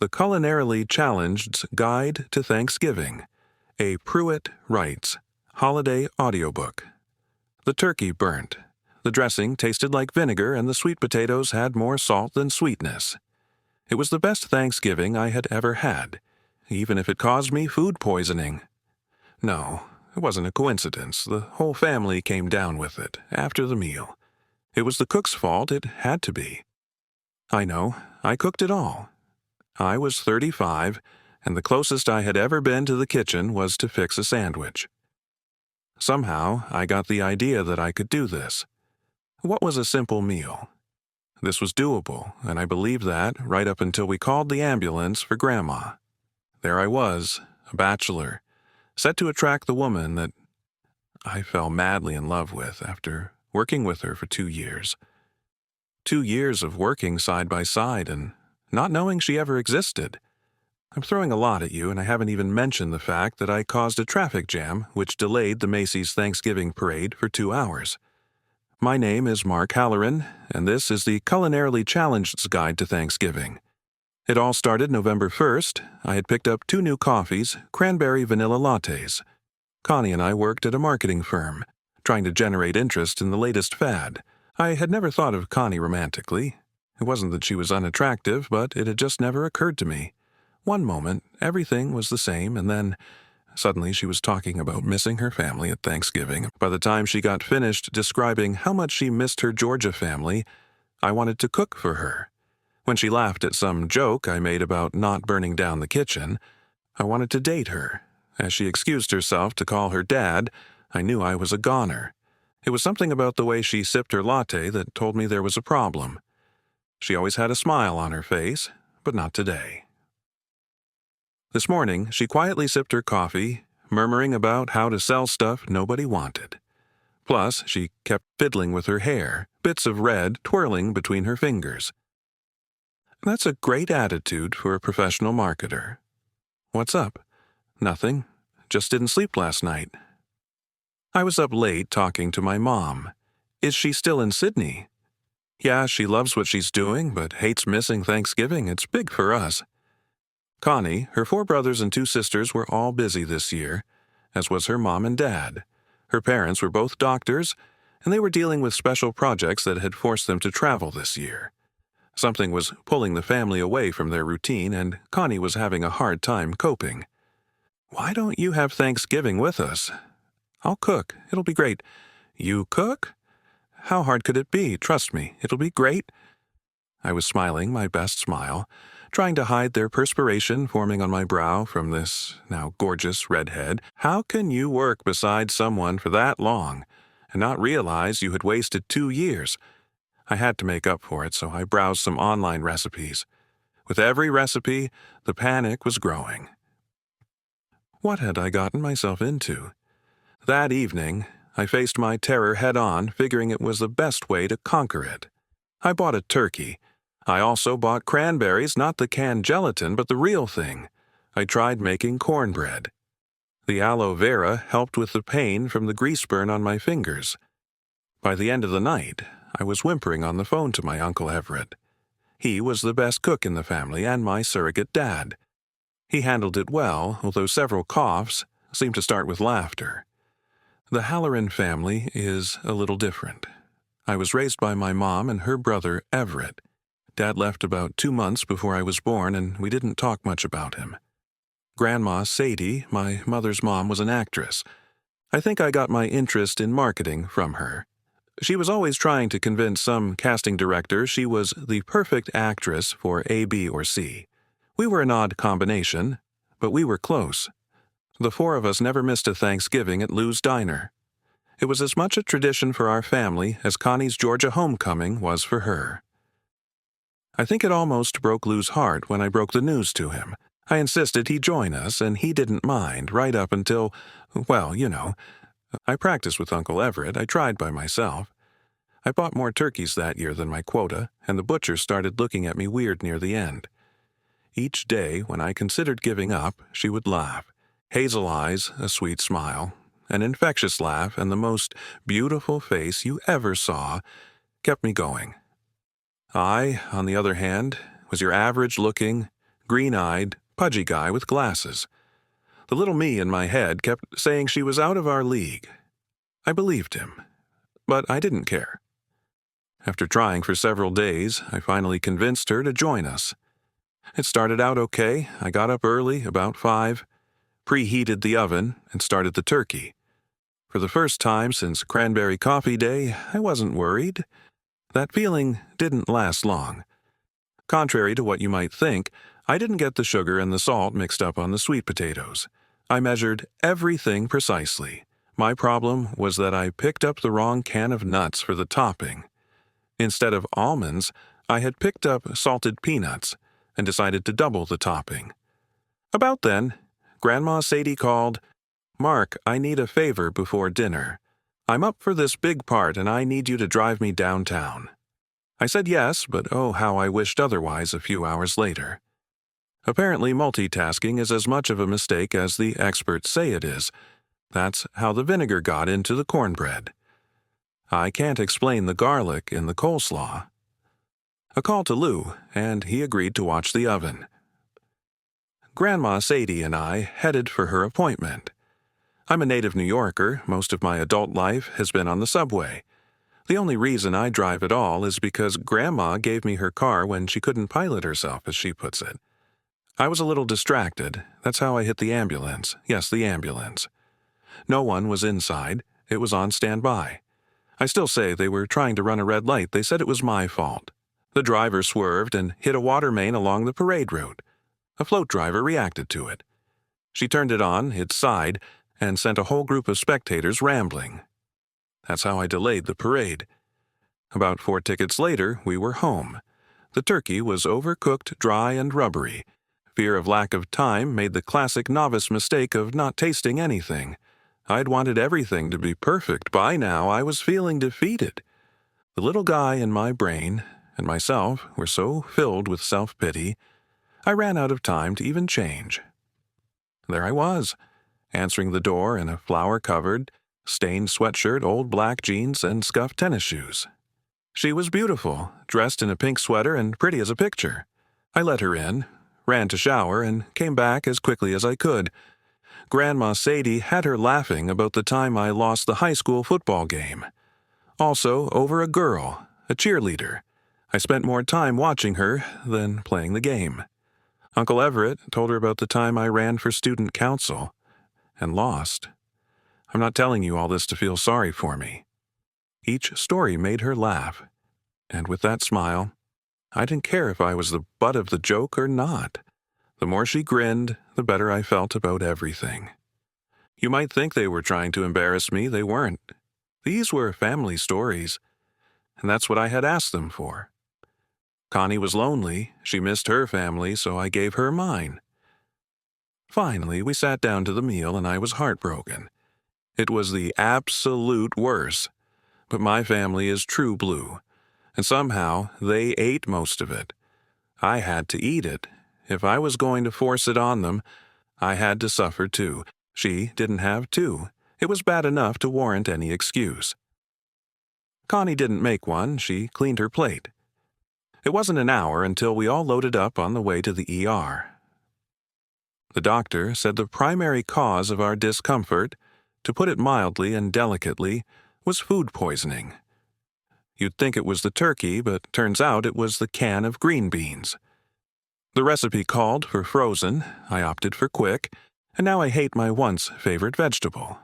The Culinarily Challenged's Guide to Thanksgiving, a PruittWrites holiday audiobook. The turkey burnt. The dressing tasted like vinegar, and the sweet potatoes had more salt than sweetness. It was the best Thanksgiving I had ever had, even if it caused me food poisoning. No, it wasn't a coincidence. The whole family came down with it after the meal. It was the cook's fault. It had to be. I know. I cooked it all. I was 35, and the closest I had ever been to the kitchen was to fix a sandwich. Somehow, I got the idea that I could do this. What was a simple meal? This was doable, and I believed that right up until we called the ambulance for Grandma. There I was, a bachelor, set to attract the woman that I fell madly in love with after working with her for 2 years. 2 years of working side by side and not knowing she ever existed. I'm throwing a lot at you, and I haven't even mentioned the fact that I caused a traffic jam which delayed the Macy's Thanksgiving parade for 2 hours. My name is Mark Halloran, and this is the Culinarily Challenged's Guide to Thanksgiving. It all started November 1st. I had picked up 2 new coffees, cranberry vanilla lattes. Connie and I worked at a marketing firm, trying to generate interest in the latest fad. I had never thought of Connie romantically. It wasn't that she was unattractive, but it had just never occurred to me. One moment, everything was the same, and then suddenly she was talking about missing her family at Thanksgiving. By the time she got finished describing how much she missed her Georgia family, I wanted to cook for her. When she laughed at some joke I made about not burning down the kitchen, I wanted to date her. As she excused herself to call her dad, I knew I was a goner. It was something about the way she sipped her latte that told me there was a problem. She always had a smile on her face, but not today. This morning, she quietly sipped her coffee, murmuring about how to sell stuff nobody wanted. Plus, she kept fiddling with her hair, bits of red twirling between her fingers. That's a great attitude for a professional marketer. What's up? Nothing. Just didn't sleep last night. I was up late talking to my mom. Is she still in Sydney? Yeah, she loves what she's doing, but hates missing Thanksgiving. It's big for us. Connie, her 4 brothers and 2 sisters were all busy this year, as was her mom and dad. Her parents were both doctors, and they were dealing with special projects that had forced them to travel this year. Something was pulling the family away from their routine, and Connie was having a hard time coping. Why don't you have Thanksgiving with us? I'll cook. It'll be great. You cook? How hard could it be? Trust me, it'll be great. I was smiling my best smile, trying to hide their perspiration forming on my brow from this now gorgeous redhead. How can you work beside someone for that long and not realize you had wasted 2 years? I had to make up for it, so I browsed some online recipes. With every recipe, the panic was growing. What had I gotten myself into? That evening, I faced my terror head-on, figuring it was the best way to conquer it. I bought a turkey. I also bought cranberries, not the canned gelatin, but the real thing. I tried making cornbread. The aloe vera helped with the pain from the grease burn on my fingers. By the end of the night, I was whimpering on the phone to my Uncle Everett. He was the best cook in the family and my surrogate dad. He handled it well, although several coughs seemed to start with laughter. The Halloran family is a little different. I was raised by my mom and her brother, Everett. Dad left about 2 months before I was born, and we didn't talk much about him. Grandma Sadie, my mother's mom, was an actress. I think I got my interest in marketing from her. She was always trying to convince some casting director she was the perfect actress for A, B, or C. We were an odd combination, but we were close. The 4 of us never missed a Thanksgiving at Lou's Diner. It was as much a tradition for our family as Connie's Georgia homecoming was for her. I think it almost broke Lou's heart when I broke the news to him. I insisted he join us, and he didn't mind, right up until, well, you know. I practiced with Uncle Everett. I tried by myself. I bought more turkeys that year than my quota, and the butcher started looking at me weird near the end. Each day, when I considered giving up, she would laugh. Hazel eyes, a sweet smile, an infectious laugh, and the most beautiful face you ever saw kept me going. I, on the other hand, was your average-looking, green-eyed, pudgy guy with glasses. The little me in my head kept saying she was out of our league. I believed him, but I didn't care. After trying for several days, I finally convinced her to join us. It started out okay. I got up early, about 5, preheated the oven, and started the turkey. For the first time since cranberry coffee day, I wasn't worried. That feeling didn't last long. Contrary to what you might think, I didn't get the sugar and the salt mixed up on the sweet potatoes. I measured everything precisely. My problem was that I picked up the wrong can of nuts for the topping. Instead of almonds, I had picked up salted peanuts and decided to double the topping. About then, Grandma Sadie called, "Mark, I need a favor before dinner. I'm up for this big part and I need you to drive me downtown." I said yes, but oh how I wished otherwise a few hours later. Apparently multitasking is as much of a mistake as the experts say it is. That's how the vinegar got into the cornbread. I can't explain the garlic in the coleslaw. A call to Lou, and he agreed to watch the oven. Grandma Sadie and I headed for her appointment. I'm a native New Yorker. Most of my adult life has been on the subway. The only reason I drive at all is because Grandma gave me her car when she couldn't pilot herself, as she puts it. I was a little distracted. That's how I hit the ambulance. Yes, the ambulance. No one was inside. It was on standby. I still say they were trying to run a red light. They said it was my fault. The driver swerved and hit a water main along the parade route. A float driver reacted to it. She turned it on, its side, and sent a whole group of spectators rambling. That's how I delayed the parade. About 4 tickets later, we were home. The turkey was overcooked, dry, and rubbery. Fear of lack of time made the classic novice mistake of not tasting anything. I'd wanted everything to be perfect. By now, I was feeling defeated. The little guy in my brain and myself were so filled with self-pity, I ran out of time to even change. There I was, answering the door in a flour-covered, stained sweatshirt, old black jeans, and scuffed tennis shoes. She was beautiful, dressed in a pink sweater and pretty as a picture. I let her in, ran to shower, and came back as quickly as I could. Grandma Sadie had her laughing about the time I lost the high school football game. Also, over a girl, a cheerleader. I spent more time watching her than playing the game. Uncle Everett told her about the time I ran for student council and lost. I'm not telling you all this to feel sorry for me. Each story made her laugh, and with that smile, I didn't care if I was the butt of the joke or not. The more she grinned, the better I felt about everything. You might think they were trying to embarrass me. They weren't. These were family stories, and that's what I had asked them for. Connie was lonely. She missed her family, so I gave her mine. Finally, we sat down to the meal, and I was heartbroken. It was the absolute worst. But my family is true blue, and somehow they ate most of it. I had to eat it. If I was going to force it on them, I had to suffer too. She didn't have to. It was bad enough to warrant any excuse. Connie didn't make one. She cleaned her plate. It wasn't an hour until we all loaded up on the way to the ER. The doctor said the primary cause of our discomfort, to put it mildly and delicately, was food poisoning. You'd think it was the turkey, but turns out it was the can of green beans. The recipe called for frozen. I opted for quick, and now I hate my once favorite vegetable.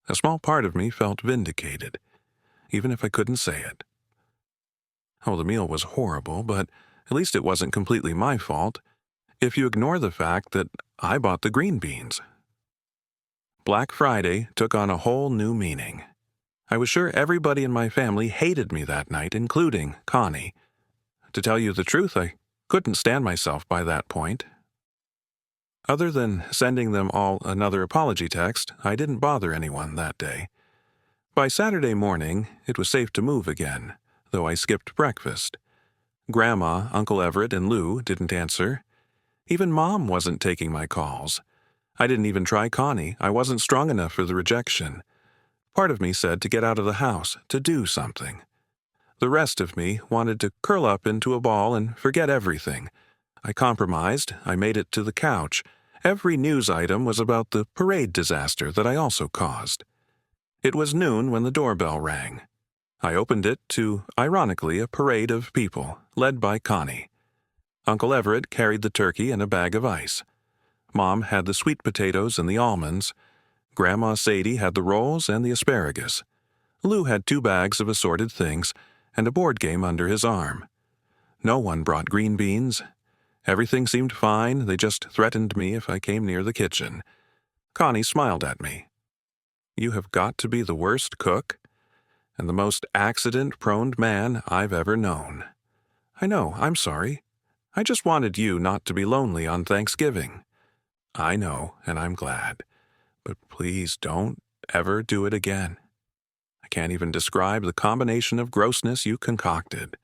A small part of me felt vindicated, even if I couldn't say it. Oh, the meal was horrible, but at least it wasn't completely my fault, if you ignore the fact that I bought the green beans. Black Friday took on a whole new meaning. I was sure everybody in my family hated me that night, including Connie. To tell you the truth, I couldn't stand myself by that point. Other than sending them all another apology text, I didn't bother anyone that day. By Saturday morning, it was safe to move again, though I skipped breakfast. Grandma, Uncle Everett, and Lou didn't answer. Even Mom wasn't taking my calls. I didn't even try Connie. I wasn't strong enough for the rejection. Part of me said to get out of the house, to do something. The rest of me wanted to curl up into a ball and forget everything. I compromised. I made it to the couch. Every news item was about the parade disaster that I also caused. It was noon when the doorbell rang. I opened it to, ironically, a parade of people, led by Connie. Uncle Everett carried the turkey and a bag of ice. Mom had the sweet potatoes and the almonds. Grandma Sadie had the rolls and the asparagus. Lou had 2 bags of assorted things and a board game under his arm. No one brought green beans. Everything seemed fine. They just threatened me if I came near the kitchen. Connie smiled at me. "You have got to be the worst cook and the most accident-prone man I've ever known." "I know, I'm sorry. I just wanted you not to be lonely on Thanksgiving." "I know, and I'm glad. But please don't ever do it again. I can't even describe the combination of grossness you concocted."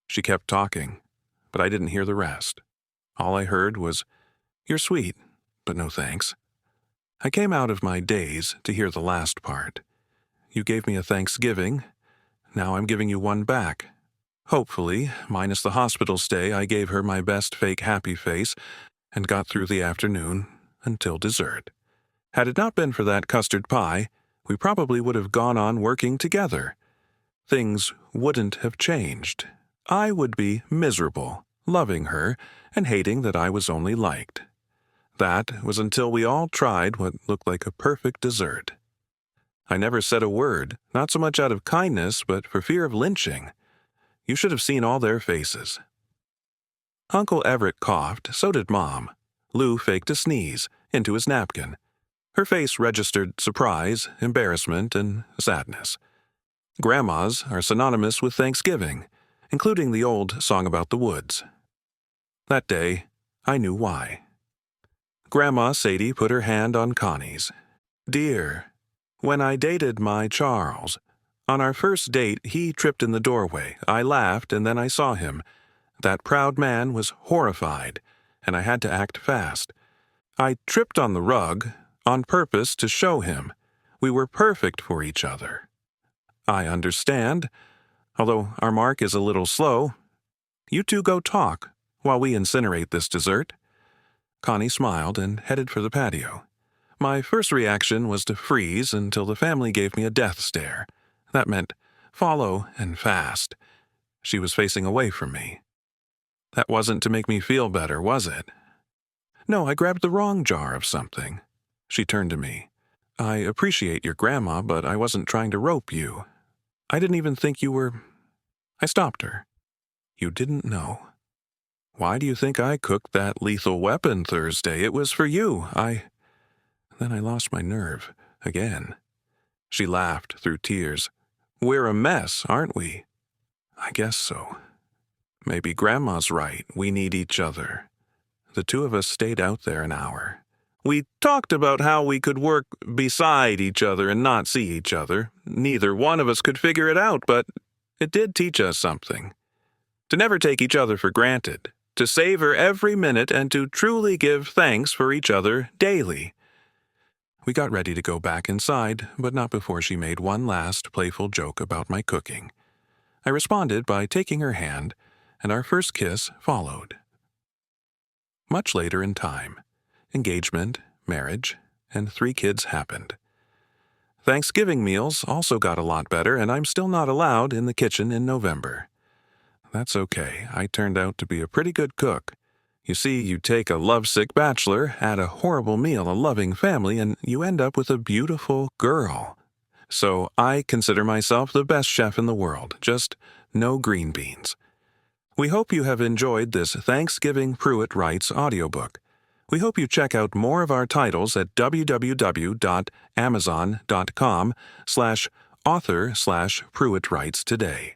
She kept talking, but I didn't hear the rest. All I heard was, "You're sweet, but no thanks." I came out of my daze to hear the last part. "You gave me a Thanksgiving. Now I'm giving you one back. Hopefully, minus the hospital stay, I gave her my best fake happy face and got through the afternoon until dessert. Had it not been for that custard pie, we probably would have gone on working together. Things wouldn't have changed. I would be miserable, loving her and hating that I was only liked. That was until we all tried what looked like a perfect dessert. I never said a word, not so much out of kindness, but for fear of lynching. You should have seen all their faces." Uncle Everett coughed, so did Mom. Lou faked a sneeze into his napkin. Her face registered surprise, embarrassment, and sadness. Grandmas are synonymous with Thanksgiving, including the old song about the woods. That day, I knew why. Grandma Sadie put her hand on Connie's. "Dear, when I dated my Charles, on our first date he tripped in the doorway. I laughed, and then I saw him. That proud man was horrified, and I had to act fast. I tripped on the rug, on purpose to show him. We were perfect for each other. I understand, although our mark is a little slow. You two go talk while we incinerate this dessert." Connie smiled and headed for the patio. My first reaction was to freeze until the family gave me a death stare. That meant follow and fast. She was facing away from me. That wasn't to make me feel better, was it? "No, I grabbed the wrong jar of something." She turned to me. "I appreciate your grandma, but I wasn't trying to rope you. I didn't even think you were—" I stopped her. "You didn't know. Why do you think I cooked that lethal weapon Thursday? It was for you. Then I lost my nerve, again." She laughed through tears. "We're a mess, aren't we?" "I guess so. Maybe Grandma's right. We need each other." The 2 of us stayed out there an hour. We talked about how we could work beside each other and not see each other. Neither one of us could figure it out, but it did teach us something. To never take each other for granted. To savor every minute and to truly give thanks for each other daily. We got ready to go back inside, but not before she made one last playful joke about my cooking. I responded by taking her hand, and our first kiss followed. Much later in time, engagement, marriage, and 3 kids happened. Thanksgiving meals also got a lot better, and I'm still not allowed in the kitchen in November. That's okay. I turned out to be a pretty good cook. You see, you take a lovesick bachelor, add a horrible meal, a loving family, and you end up with a beautiful girl. So I consider myself the best chef in the world, just no green beans. We hope you have enjoyed this Thanksgiving PruittWrites audiobook. We hope you check out more of our titles at www.amazon.com/author/PruittWrites today.